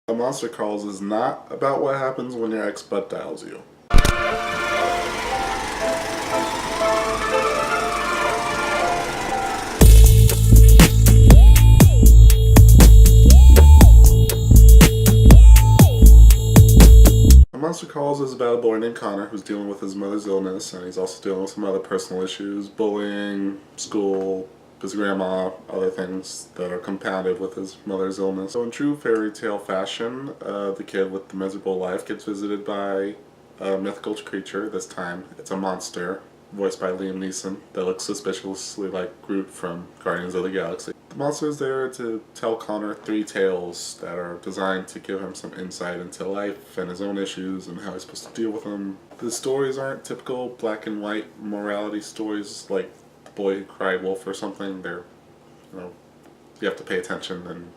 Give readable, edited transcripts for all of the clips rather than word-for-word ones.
A Monster Calls is not about what happens when your ex butt dials you. A Monster Calls is about a boy named Connor who's dealing with his mother's illness, and he's also dealing with some other personal issues, bullying, school, his grandma, other things that are compounded with his mother's illness. So in true fairy tale fashion, the kid with the miserable life gets visited by a mythical creature. This time it's a monster, voiced by Liam Neeson, that looks suspiciously like Groot from Guardians of the Galaxy. The monster is there to tell Connor 3 tales that are designed to give him some insight into life and his own issues and how he's supposed to deal with them. The stories aren't typical black and white morality stories like The Boy Who Cried Wolf or something. They're, you have to pay attention and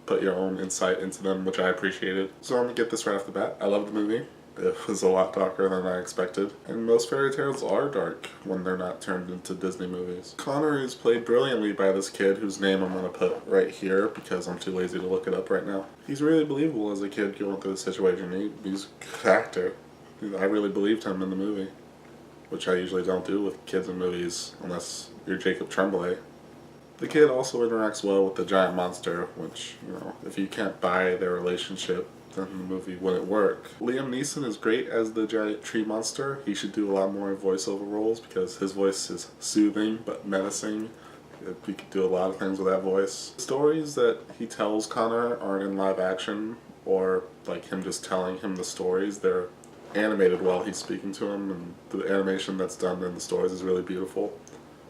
put your own insight into them, which I appreciated. So I'm gonna get this right off the bat. I love the movie. It was a lot darker than I expected. And most fairy tales are dark when they're not turned into Disney movies. Connor is played brilliantly by this kid whose name I'm going to put right here because I'm too lazy to look it up right now. He's really believable as a kid going through the situation. He's a good actor. I really believed him in the movie, which I usually don't do with kids in movies unless you're Jacob Tremblay. The kid also interacts well with the giant monster, which, if you can't buy their relationship, then the movie wouldn't work. Liam Neeson is great as the giant tree monster. He should do a lot more voiceover roles because his voice is soothing but menacing. He could do a lot of things with that voice. The stories that he tells Connor aren't in live action or like him just telling him the stories. They're animated while he's speaking to him, and the animation that's done in the stories is really beautiful.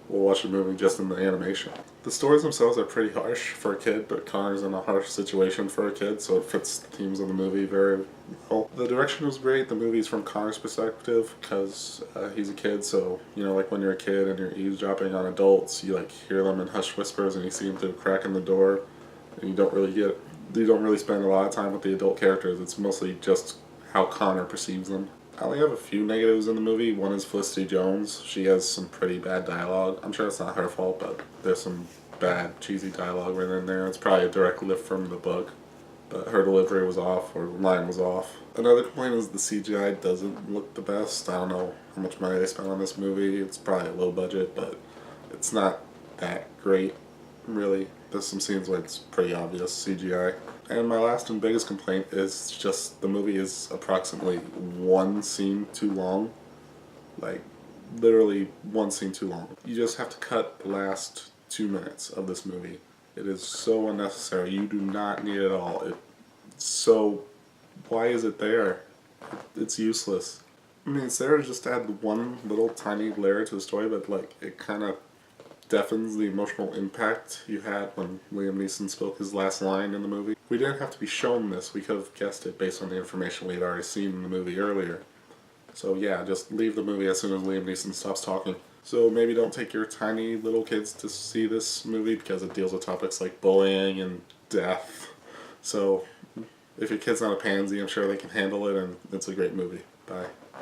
We'll watch the movie just in the animation. The stories themselves are pretty harsh for a kid, but Connor's in a harsh situation for a kid, so it fits the themes of the movie very well. The direction was great. The movie's from Connor's perspective because he's a kid, so like when you're a kid and you're eavesdropping on adults, you hear them in hushed whispers and you see them through a crack in the door, and you don't really spend a lot of time with the adult characters. It's mostly just how Connor perceives them. I only have a few negatives in the movie. One is Felicity Jones. She has some pretty bad dialogue. I'm sure it's not her fault, but there's some bad, cheesy dialogue written in there. It's probably a direct lift from the book, but her delivery was off, or line was off. Another complaint is the CGI doesn't look the best. I don't know how much money they spent on this movie. It's probably a low budget, but it's not that great, really. There's some scenes where it's pretty obvious CGI. And my last and biggest complaint is just the movie is approximately 1 scene too long. Like, literally 1 scene too long. You just have to cut the last 2 minutes of this movie. It is so unnecessary. You do not need it all. Why is it there? It's useless. I mean, it's there to just add one little tiny layer to the story, but it kind of deafens the emotional impact you had when Liam Neeson spoke his last line in the movie. We didn't have to be shown this. We could have guessed it based on the information we had already seen in the movie earlier. So yeah, just leave the movie as soon as Liam Neeson stops talking. So maybe don't take your tiny little kids to see this movie because it deals with topics like bullying and death. So if your kid's not a pansy, I'm sure they can handle it, and it's a great movie. Bye.